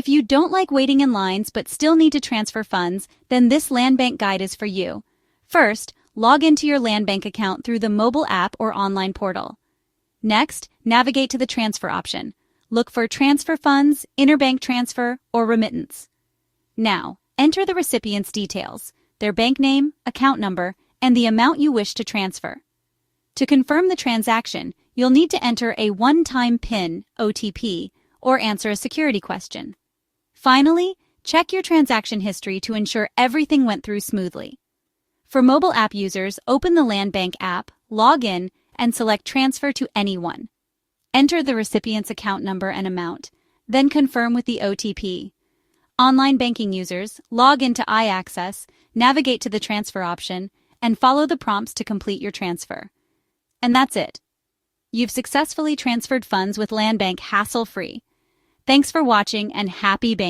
If you don't like waiting in lines but still need to transfer funds, then this Landbank guide is for you. First, log into your Landbank account through the mobile app or online portal. Next, navigate to the transfer option. Look for transfer funds, interbank transfer, or remittance. Now, enter the recipient's details, their bank name, account number, and the amount you wish to transfer. To confirm the transaction, you'll need to enter a one-time PIN, OTP, or answer a security question. Finally, check your transaction history to ensure everything went through smoothly. For mobile app users, open the Landbank app, log in, and select Transfer to Anyone. Enter the recipient's account number and amount, then confirm with the OTP. Online banking users, log into iAccess, navigate to the transfer option, and follow the prompts to complete your transfer. And that's it. You've successfully transferred funds with Landbank hassle-free. Thanks for watching and happy banking.